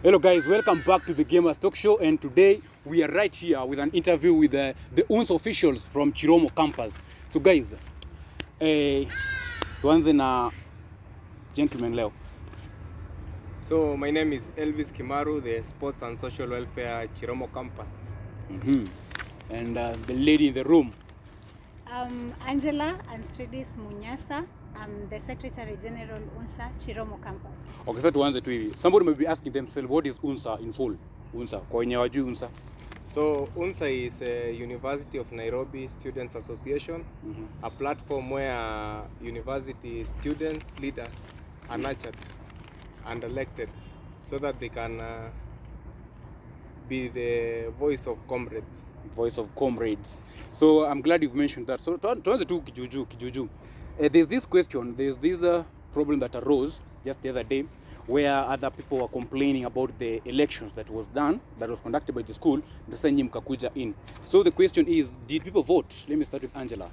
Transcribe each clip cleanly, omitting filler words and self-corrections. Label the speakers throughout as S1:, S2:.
S1: Hello guys, welcome back to the Gamers Talk Show, and today we are right here with an interview with the UNSA officials from Chiromo Campus. So guys, tuanze na gentleman leo.
S2: So my name is Elvis Kimaru, the Sports and Social Welfare Chiromo Campus.
S1: And the lady in the room.
S3: Angela Anstridis Munyasa. I'm the Secretary General UNSA Chiromo Campus.
S1: Okay, so tuanze tu hivi. Somebody may be asking themselves, what is UNSA in full? UNSA, kwa wenye wajui UNSA.
S2: So UNSA is a University of Nairobi Students Association, a platform where university students, leaders are nurtured and elected so that they can be the voice of comrades.
S1: Voice of comrades. So I'm glad you've mentioned that. So tuanze tu kijuju. There's this question, there's this problem that arose just the other day where other people were complaining about the elections that was conducted by the school, the Sanyi mkakuja in. So the question is, did people vote? Let me start with Angela.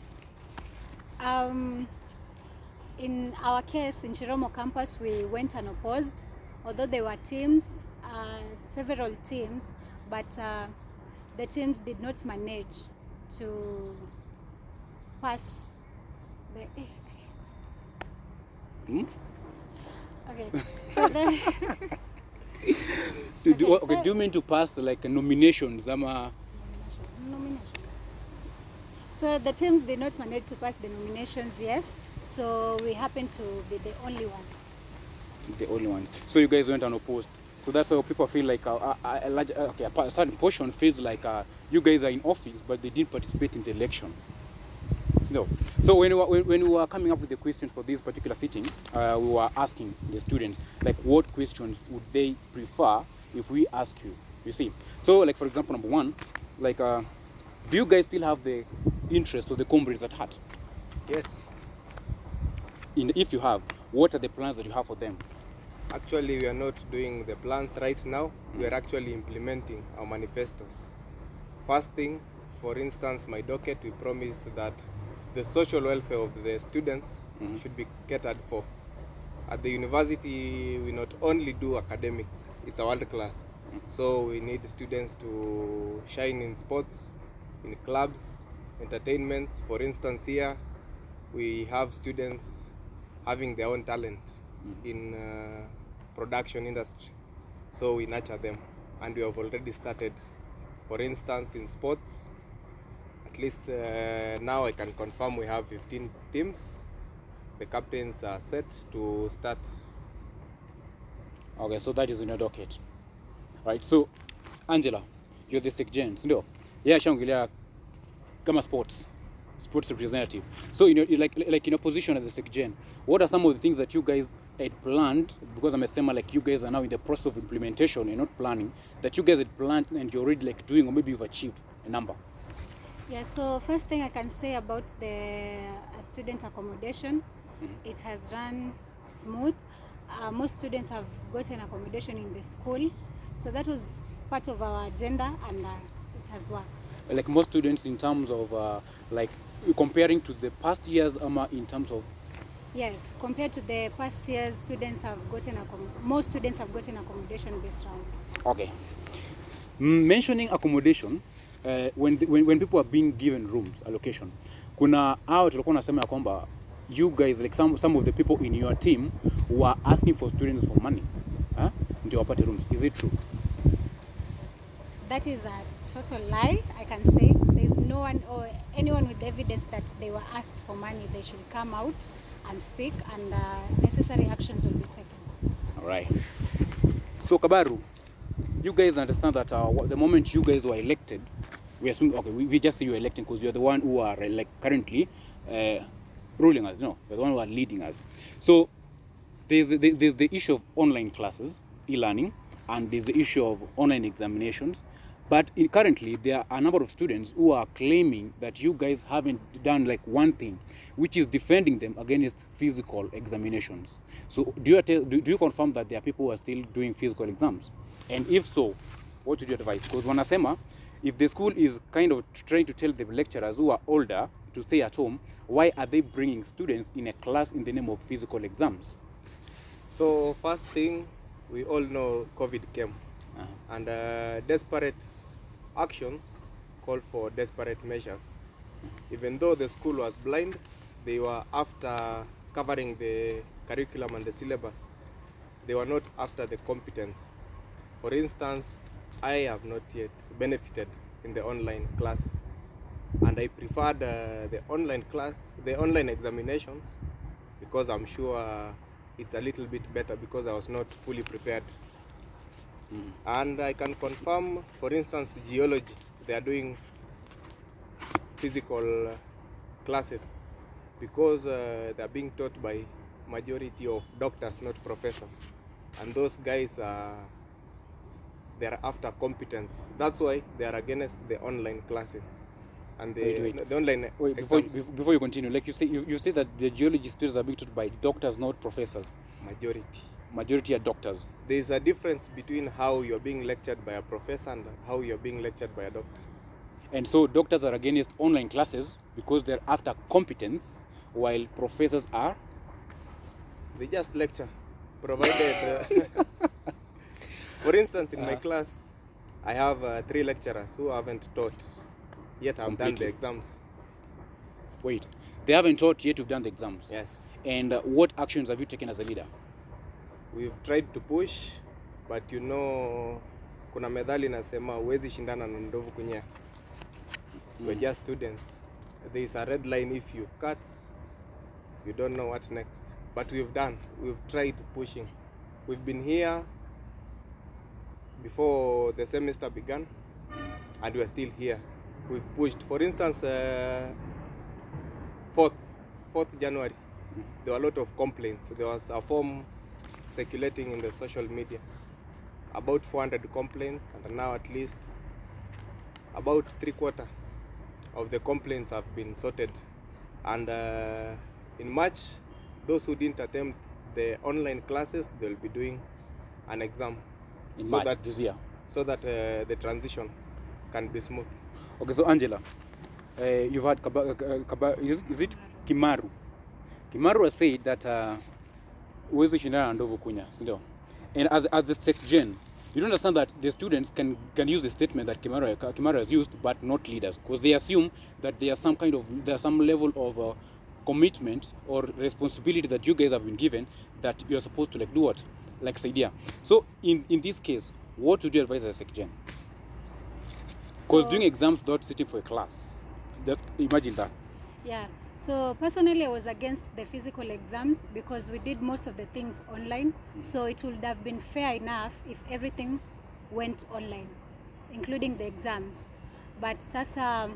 S3: In our case, in Chiromo Campus, we went unopposed, although there were teams, several teams, but the teams did not manage to pass the... Okay, so then...
S1: do you mean to pass like nominations?
S3: Nominations. So the teams did not manage to pass the nominations, yes. So we happened to be the only ones.
S1: The only ones. So you guys went unopposed. So that's why people feel like a certain portion feels like you guys are in office, but they didn't participate in the election. No. So when we were coming up with the questions for this particular sitting, we were asking the students like what questions would they prefer if we ask you. You see. So like for example, number one, like do you guys still have the interest of the comrades at heart?
S2: Yes.
S1: If you have, what are the plans that you have for them?
S2: Actually, we are not doing the plans right now. We are actually implementing our manifestos. First thing, for instance, my docket, we promised that the social welfare of the students should be catered for. At the university, we not only do academics, it's a world class. So we need students to shine in sports, in clubs, entertainments. For instance, here, we have students having their own talent in production industry. So we nurture them, and we have already started. For instance, in sports, at least now I can confirm we have 15 teams. The captains are set to start.
S1: Okay, so that is in your docket. Right, so Angela, you're the Secgen, no? Yeah, shangilia kama sports representative. So in your, like in your position as the Secgen, what are some of the things that you guys had planned? Because I'm assuming like you guys are now in the process of implementation and not planning, that you guys had planned and you're already like doing, or maybe you've achieved a number.
S3: Yeah, so first thing I can say about the student accommodation, it has run smooth. Most students have gotten accommodation in the school, so that was part of our agenda, and it has worked. Like
S1: most students in terms of like comparing to the past years, in terms of...
S3: Yes, compared to the past years, most students have gotten accommodation this round.
S1: Okay. Mentioning accommodation, when people are being given rooms allocation, kuna hao tulikuwa nasema ya kwamba you guys, like some of the people in your team were asking for students for money, ndio wapate rooms. Is it true?
S3: That is a total lie. I can say there's no one or anyone with evidence that they were asked for money. They should come out and speak, and necessary actions will be taken.
S1: All right. So Kabaru, you guys understand that the moment you guys were elected, we assume, okay, we just say you're electing because you're the one who are like currently ruling us. No, you're the one who are leading us. So there's the issue of online classes, e-learning, and there's the issue of online examinations. But currently, there are a number of students who are claiming that you guys haven't done like one thing, which is defending them against physical examinations. So do you confirm that there are people who are still doing physical exams? And if so, what would you advise? Because wanasema, if the school is kind of trying to tell the lecturers who are older to stay at home, why are they bringing students in a class in the name of physical exams?
S2: So first thing, we all know COVID came, and desperate actions call for desperate measures. Even though the school was blind, they were after covering the curriculum and the syllabus. They were not after the competence. For instance, I have not yet benefited in the online classes, and I preferred the online examinations, because I'm sure it's a little bit better, because I was not fully prepared. And I can confirm, for instance, geology, they are doing physical classes, because they are being taught by majority of doctors, not professors. And those guys they are after competence. That's why they are against the online classes and the online exams.
S1: Before you continue, like you say that the geology students are being taught by doctors, not professors. Majority are doctors.
S2: There is a difference between how you're being lectured by a professor and how you're being lectured by a doctor.
S1: And so doctors are against online classes because they're after competence, while professors are?
S2: They just lecture, provided... For instance, in my class, I have 3 lecturers who haven't taught, yet have done the exams.
S1: Wait, they haven't taught yet, you've done the exams?
S2: Yes.
S1: And what actions have you taken as a leader?
S2: We've tried to push, but you know, kuna methali nasema huwezi shindana na ndovu kunyea. We're just students. There is a red line. If you cut, you don't know what next. But we've tried pushing. We've been here before the semester began, and we are still here. We've pushed. For instance, 4th January, there were a lot of complaints. There was a form circulating in the social media, about 400 complaints, and now at least about 3/4 of the complaints have been sorted. And in March, those who didn't attempt the online classes, they'll be doing an exam
S1: in March this year,
S2: so that the transition can be smooth.
S1: Okay, so Angela, you've had is it Kimaru? Kimaru has said that huwezi shindana na ndovu kunya, sindio? And as the SecGen, you don't understand that the students can use the statement that Kimaru has used, but not leaders, because they assume that there's some level of commitment or responsibility that you guys have been given, that you're supposed to do what? Like Saidia. So in this case, what would you advise as a SecGen? Because doing exams without sitting for a class, just imagine that.
S3: Yeah, so personally I was against the physical exams because we did most of the things online. So it would have been fair enough if everything went online, including the exams. But sasa,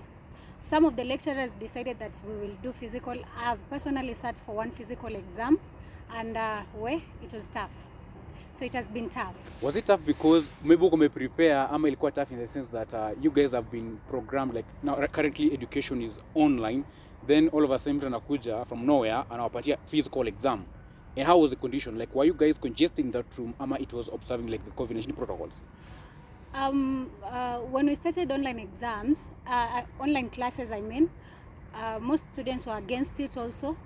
S3: some of the lecturers decided that we will do physical. I've personally sat for one physical exam, and it was tough. So it has been tough. Was it tough because maybe uko prepare ama ilikuwa tough in the sense that you guys have been programmed, like now currently education is online, then all of a sudden mtu anakuja from nowhere anawapatia physical exam? And how was the condition? Like, were you guys congesting that room ama it was observing like the COVID-19 protocols? When we started online exams, online classes I mean, most students were against it also,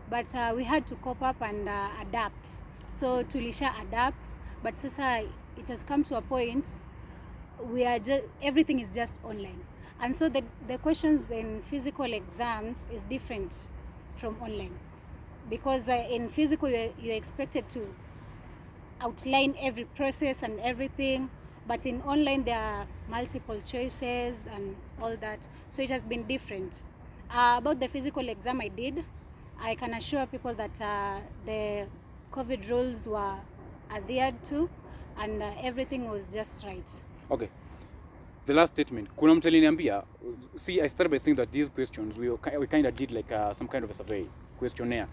S3: but we had to cope up and adapt. So tulisha adapt, but sasa it has come to a point where everything is just online. And so the questions in physical exams is different from online. Because in physical you're expected to outline every process and everything, but in online there are multiple choices and all that. So it has been different. About the physical exam I can assure people that the COVID rules were adhered to and everything was just right. Okay. The last statement. Kuna mtu aliniambia, see, I started by saying that these questions, we kind of did like some kind of a survey, questionnaire.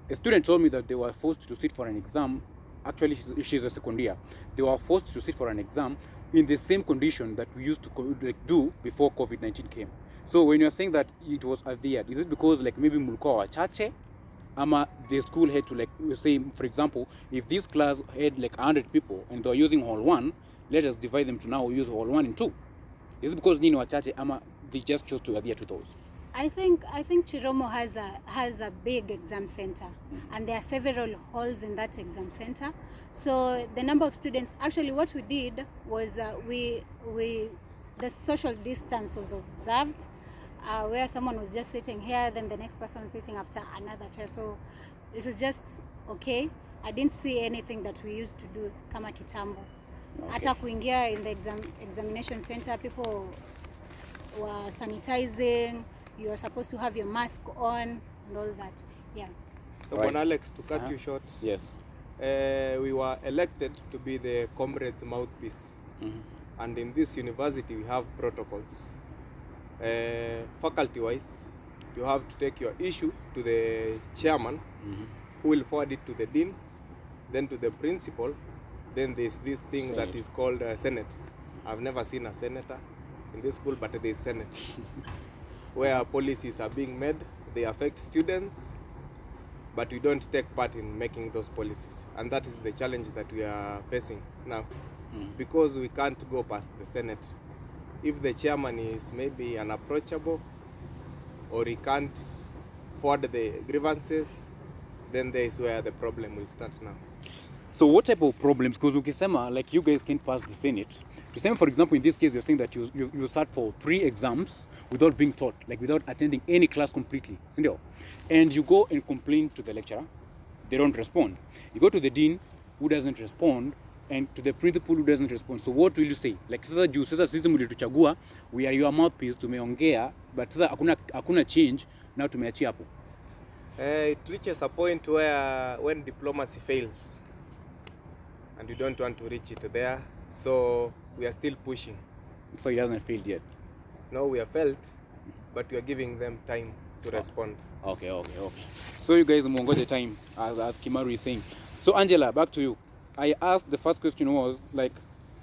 S3: A student told me that they were forced to sit for an exam. Actually, she's a second year. They were forced to sit for an exam in the same condition that we used to do before COVID-19 came. So when you're saying that it was adhered, is it because like maybe mulikuwa wachache? Ama the school had to, like, say, for example, if this class had like 100 people and they were using hall 1, let us divide them to now use hall 1 and 2. Is it because nini wachache ama they just chose to adhere to those? I think Chiromo has a big exam center, and there are several halls in that exam center. So the number of students, actually what we did was the social distance was observed, where someone was just sitting here, then the next person was sitting after another chair. So it was just okay. I didn't see anything that we used to do kama kitambo. Hata kuingia in the examination center, people were sanitizing, you are supposed to have your mask on and all that. Yeah.
S2: So Bon Alex, to cut you short,
S1: yes,
S2: we were elected to be the comrades' mouthpiece. And in this university we have protocols. Faculty-wise, you have to take your issue to the chairman, who will forward it to the dean, then to the principal. Then there's this thing
S1: Senate.
S2: that is called Senate. I've never seen a senator in this school, but there's Senate, where policies are being made. They affect students, but we don't take part in making those policies. And that is the challenge that we are facing now, because we can't go past the Senate. If the chairman is maybe unapproachable, or he can't forward the grievances, then there is where the problem will start now.
S1: So what type of problems? Because ukisema like you guys can't pass the Senate. The same, for example, in this case, you're saying that you sat for 3 exams without being taught, like without attending any class completely, and you go and complain to the lecturer, they don't respond. You go to the dean, who doesn't respond, and to the principal, who doesn't respond. So what will you say? Like sasa juu sasa sisi mlituchagua, we are your mouthpiece, tumeongea, but sasa hakuna change, now tumeachia hapo.
S2: It reaches a point where when diplomacy fails, and we don't want to reach it there, so we are still pushing.
S1: So it hasn't failed yet.
S2: No, we have failed, but we are giving them time to respond.
S1: Okay. So you guys mongoje time, as Kimaru is saying. So Angela, back to you. I asked, the first question was like,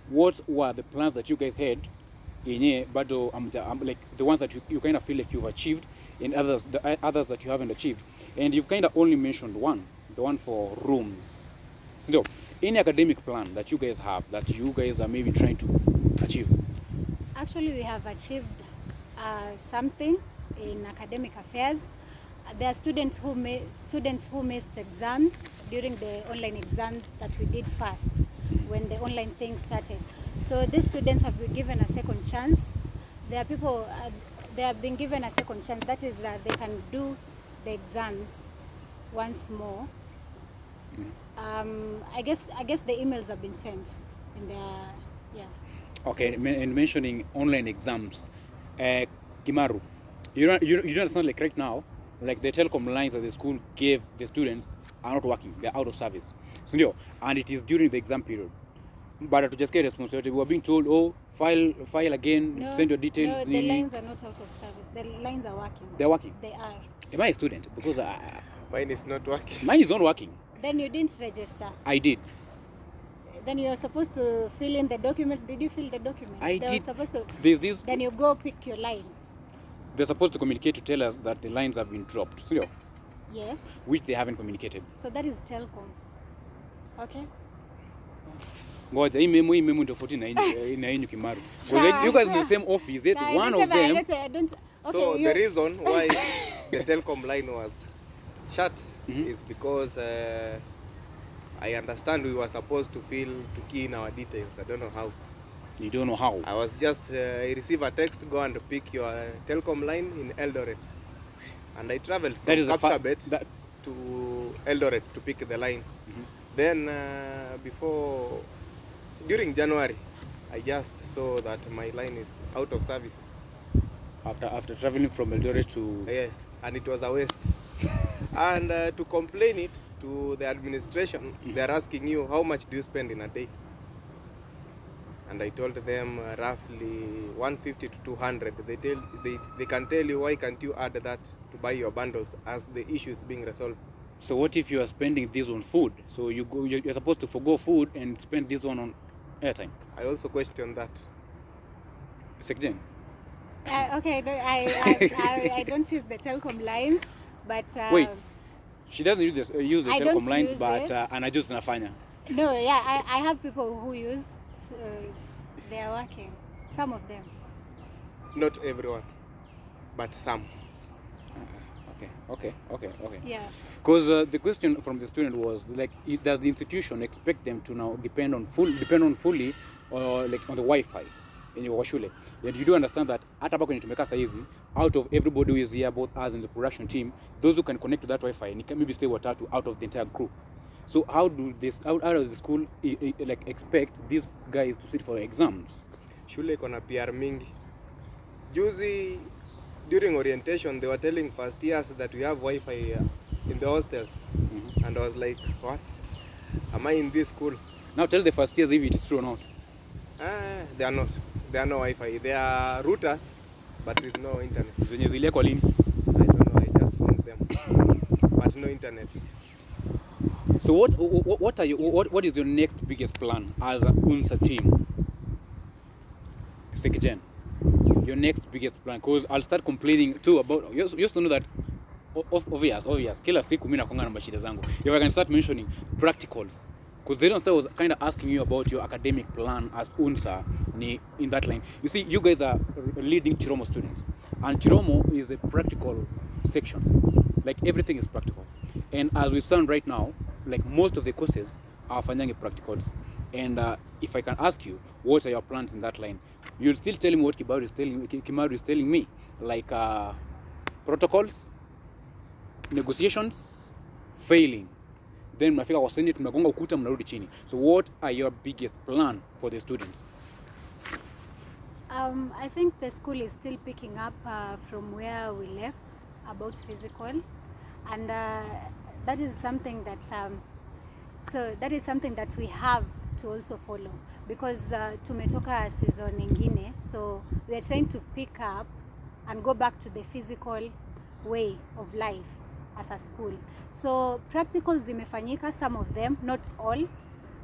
S1: what were the plans that you guys had in but like the ones that you kind of feel like you've achieved, and others that you haven't achieved, and you've kind of only mentioned one, the one for rooms. So any academic plan that you guys have that you guys are maybe trying to achieve?
S3: Actually, we have achieved something in academic affairs. There are students who missed exams during the online exams that we did first when the online thing started. So these students have been given a second chance. There are people, they have been given a second chance. That is that they can do the exams once more. I guess the emails have been sent in their,
S1: Okay, and mentioning online exams, Kimaru, you don't understand, like right now, like the telecom lines that the school gave the students are not working, they're out of service. So, and it is during the exam period. But to just get responsibility, we were being told, oh, file again, send your details.
S3: No, the lines are not out of service. The lines are working.
S1: They're working?
S3: They are.
S1: Am I a student? Because
S2: Mine is not working.
S1: mine is not working.
S3: Then you didn't register.
S1: I did.
S3: Then you're supposed to fill in the document. Did you fill the documents?
S1: I
S3: They
S1: did.
S3: were supposed to.
S1: There's this.
S3: Then you go pick your line.
S1: They're supposed to communicate to tell us that the lines have been dropped. So,
S3: Yes.
S1: which they haven't communicated.
S3: So that is telecom. Okay.
S1: Ngoja, hii memo ndio 14 na yenyu Kimaru. Because you guys in the same office, yet
S3: No,
S1: one of them.
S3: I don't. Okay,
S2: So the reason why the telecom line was shut is because I understand we were supposed to key in our details. I don't know how.
S1: You don't know how.
S2: I was just I receive a text, go and pick your telecom line in Eldoret, and I traveled from Kapsabet to Eldoret to pick the line. Then during January, I just saw that my line is out of service.
S1: After traveling from Eldoret to...
S2: Yes, and it was a waste. And to complain it to the administration, they're asking you, how much do you spend in a day? And I told them roughly 150 to 200. They can tell you, why can't you add that to buy your bundles as the issue is being resolved?
S1: So what if you are spending this on food? So you're supposed to forgo food and spend this one on airtime.
S2: I also question that.
S1: Second.
S3: Okay, no, I don't use the telecom lines, but
S1: wait, she doesn't use the telecom lines, but anajuzi nafanya.
S3: No, yeah, I have people who use. They are working. Some of them.
S2: Not everyone, but some.
S1: Okay.
S3: Yeah.
S1: Because the question from the student was like, does the institution expect them to now depend on fully or like on the Wi-Fi in your shule? And you do understand that hata hapa kwenye tumekaa saizi, out of everybody who is here, both us and the production team, those who can connect to that Wi-Fi, ni maybe stay watatu out of the entire crew. So how does the school like expect these guys to sit for exams?
S2: Shule iko na PR mingi. Juzi during orientation they were telling first years that we have Wi-Fi in the hostels. And I was like, what? Am I in this school?
S1: Now tell the first years if it is true or not.
S2: They are not. There are no Wi-Fi. There are routers, but with no internet.
S1: Zenye ziliekwa lini?
S2: I don't know. I just found them, but no internet.
S1: So what is your next biggest plan as a UNSA team? Second, your next biggest plan, because I'll start complaining too about. You used to know that. Obvious. Kila siku mimi nakonga na mashida zangu. If I can start mentioning practicals, because they don't start was kind of asking you about your academic plan as UNSA in that line. You see, you guys are leading Chiromo students, and Chiromo is a practical section. Like everything is practical, and as we stand right now, like most of the courses are fanyang practicals. And if I can ask you, what are your plans in that line? You'll still tell me what Kimaru is telling me, like protocols, negotiations, failing. Then mnafika kwa Senate, mnagonga ukuta, mnarudi chini. So what are your biggest plan for the students?
S3: I think the school is still picking up from where we left about physical, and that is something that we have to also follow, because tumetoka season ingine, so we are trying to pick up and go back to the physical way of life as a school. So practicals zimefanyika, some of them, not all,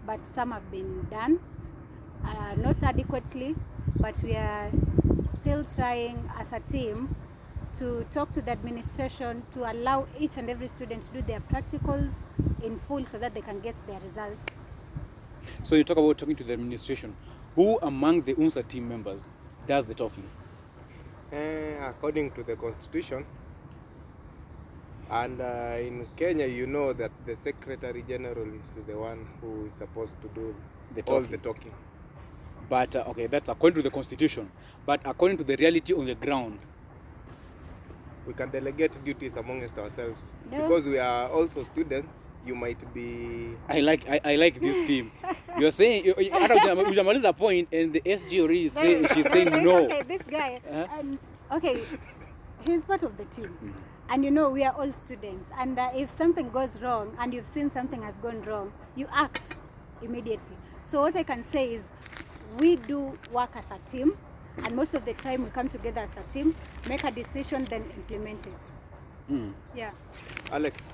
S3: but some have been done, not adequately, but we are still trying as a team to talk to the administration to allow each and every student to do their practicals in full so that they can get their results.
S1: So you talk about talking to the administration. Who among the UNSA team members does the talking?
S2: According to the constitution, and in Kenya, you know that the Secretary General is the one who is supposed to do all the talking.
S1: But okay, that's according to the constitution. But according to the reality on the ground,
S2: we can delegate duties amongst ourselves.
S3: No.
S2: Because we are also students. You might be.
S1: I like this team. You're saying hujamaliza point, and the SG already she's saying no.
S3: Okay, this guy. Okay, he's part of the team, and you know we are all students. And if something goes wrong, and you've seen something has gone wrong, you act immediately. So what I can say is, we do work as a team, and most of the time we come together as a team, make a decision, then implement it. Yeah.
S2: Alex,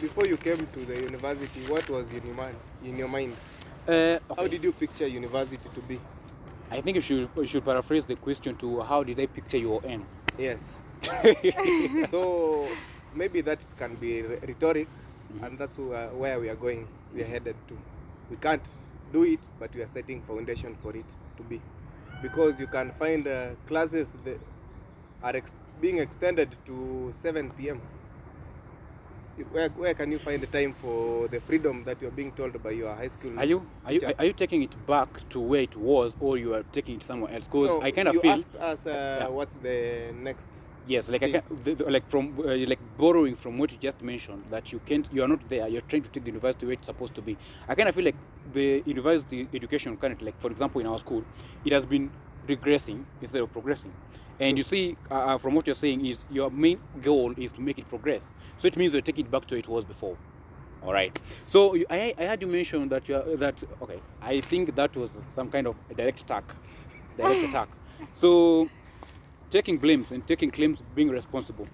S2: before you came to the university, what was in your mind?
S1: Okay.
S2: How did you picture university to be?
S1: I think you should paraphrase the question to how did I picture your end?
S2: Yes. So maybe that can be rhetoric, and that's where we are going. We are headed to. We can't do it, but we are setting foundation for it to be. Because you can find classes that are being extended to 7 p.m. Where can you find the time for the freedom that you are being told by your high school?
S1: Are you taking it back to where it was, or you are taking it somewhere else? Because I kind of feel.
S2: You asked us what's the next.
S1: Yes, like like borrowing from what you just mentioned, that you are not there. You're trying to take the university where it's supposed to be. I kind of feel like the university education currently, like for example in our school, it has been regressing instead of progressing. And you see, from what you're saying, is your main goal is to make it progress. So it means you're taking it back to where it was before. All right. So I had you mention that okay. I think that was some kind of a direct attack. So taking blames and taking claims, being responsible.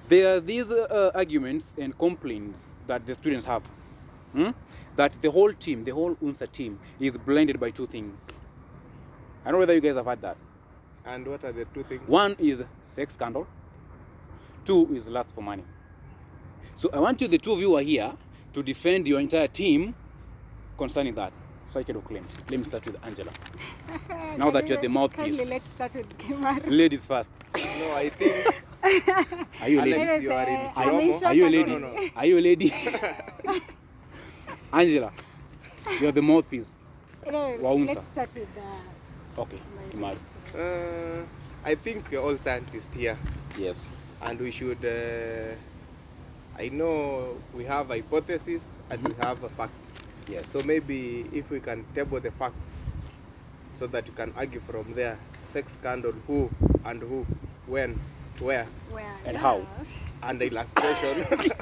S1: There are these arguments and complaints that the students have. That the whole team, the whole UNSA team, is blinded by two things. I don't know whether you guys have had that.
S2: And what are the two things?
S1: One is sex scandal. Two is lust for money. So I want you, the two of you are here, to defend your entire team concerning that. Cycle of claims. Let me start with Angela. Now that you're the mouthpiece.
S3: Let's start with Kimaru.
S1: Ladies first.
S2: No, I think
S1: Are you a lady?
S2: Alex, you are in
S3: I'm
S2: Chiromo.
S3: in shock
S1: Are you a
S3: actually.
S1: lady?
S2: No.
S1: Are you a lady? Angela, you're the mouthpiece.
S3: Anyway,
S1: Wa UNSA.
S3: let's start with the...
S1: Okay, Imad.
S2: I think we're all scientists here,
S1: Yes.
S2: and we should. I know we have hypothesis and we have a fact.
S1: Yes.
S2: So maybe if we can table the facts, so that you can argue from there. Sex scandal, who and who, when, where,
S1: And how?
S2: and the illustration.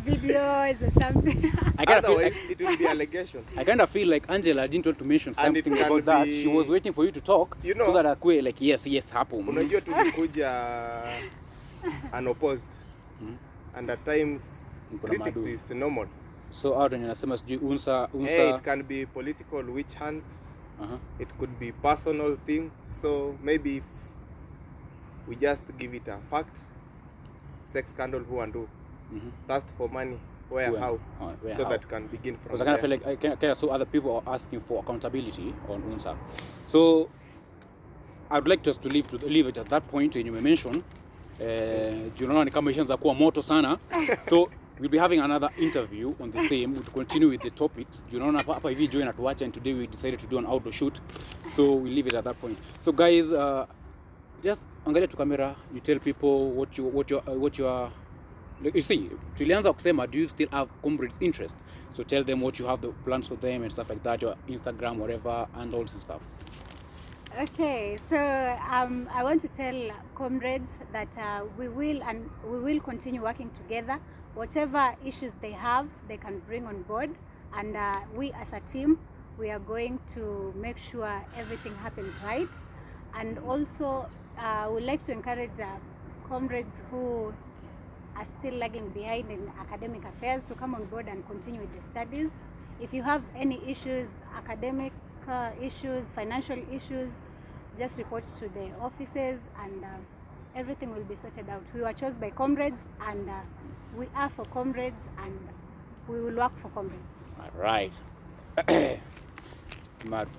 S3: Videos or something.
S1: I kind of feel,
S2: Otherwise, it will be allegation.
S1: I kind of feel like Angela didn't want to mention
S2: And it
S1: something
S2: can
S1: about that.
S2: be-
S1: She was waiting for you to talk,
S2: You know-
S1: so that akue like yes, hapo.
S2: Unajua tulikuja unopposed, and at times
S1: Mko na
S2: critics
S1: maadui.
S2: is normal.
S1: So out when nasema sijui UNSA.
S2: Hey, it can be political witch hunt. It could be personal thing. So maybe if we just give it a fact, sex scandal, who and who, thirst for money, where,
S1: Who and-
S2: how,
S1: where,
S2: so
S1: how.
S2: that we can begin from
S1: Because I kind of feel
S2: there.
S1: like I kind of saw other people are asking for accountability on UNSA. So I would like us to leave it at that point when you mention. Junaona ni kama ishaanza kuwa moto sana. So we'll be having another interview on the same. We'll continue with the topics. Junaona hapa hivi join atuacha, and today we decided to do an outdoor shoot. So we'll leave it at that point. So guys, just angalia tu camera, you tell people what you are. You see, tulianza kusema, do you still have comrades interest? So tell them what you have, the plans for them and stuff like that, your Instagram, whatever, handles and stuff.
S3: Okay, so I want to tell comrades that we will continue working together. Whatever issues they have, they can bring on board, and we as a team, we are going to make sure everything happens right. And also, I would like to encourage comrades who are still lagging behind in academic affairs to come on board and continue with the studies. If you have any issues, academic issues, financial issues, just report to the offices, and everything will be sorted out. We were chosen by comrades, and we are for comrades, and we will work for comrades.
S1: All right. Mad.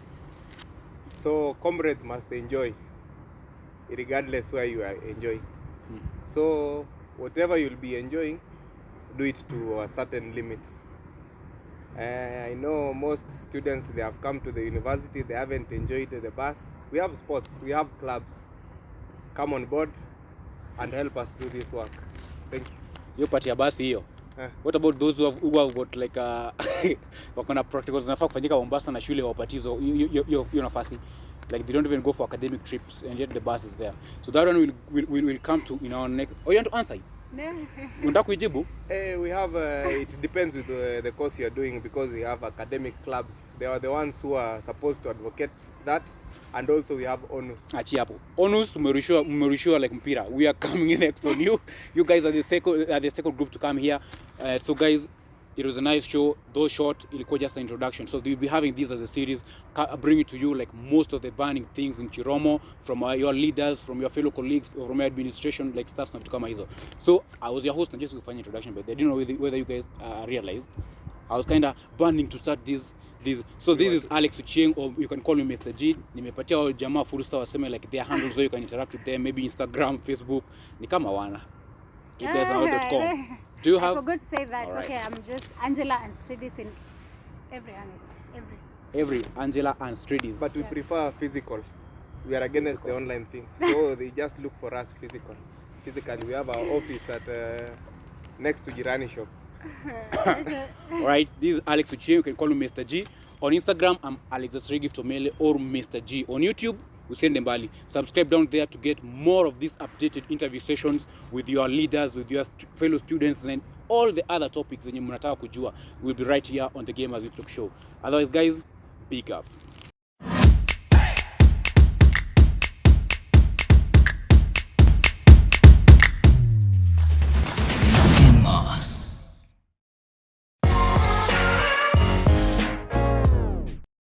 S2: So comrades must enjoy, regardless where you are enjoying. So whatever you'll be enjoying, do it to a certain limit. I know most students, they have come to the university, they haven't enjoyed the bus. We have sports, we have clubs. Come on board and help us do this work. Thank you.
S1: Hiyo part ya basi hiyo. What about those who have got like wako na practicals zinafaa kufanyika Mombasa na shule wapatizo hiyo nafasi, like they don't even go for academic trips, and yet the bus is there. So that one will come to in our next. Oh, you want to answer? Unataka kujibu?
S2: We have, it depends with the course you are doing, because we have academic clubs. They are the ones who are supposed to advocate that, and also we have onus.
S1: Achi hapo. Onus umerushiwa like mpira. We are coming next on you. You guys are the second group to come here. So guys, it was a nice show. Though short, ilikuwa just an introduction. So we'll be having this as a series, bringing to you like most of the burning things in Chiromo, from your leaders, from your fellow colleagues, from your administration, like stuff na vitu kama hizo. So I was your host and just kufanya introduction, but I didn't know whether you guys realized. I was kind of burning to start this. So this is Alex Ochieng, or you can call me Mr. G. Nimepatia wao jamaa fursa waseme like their handles, so you can interact with them, maybe Instagram, Facebook. Ni kama wana. You guys know.com. Do you have?
S3: I forgot to say that.
S1: All right.
S3: Okay, I'm just Angela and Stridis in every.
S1: Angela and Stridis.
S2: But we prefer physical. We are against the online things. So they just look for us physical. Physically, we have our office at next to Jirani shop.
S1: Alright, this is Alex Ochieng. You can call me Mr. G. On Instagram, I'm Alex Tomele or Mr. G. On YouTube, Usende Mbali. Subscribe down there to get more of these updated interview sessions with your leaders, with your fellow students, and all the other topics zenye mnataka kujua. We'll be right here on the Gamers Talk Show. Otherwise, guys, big up.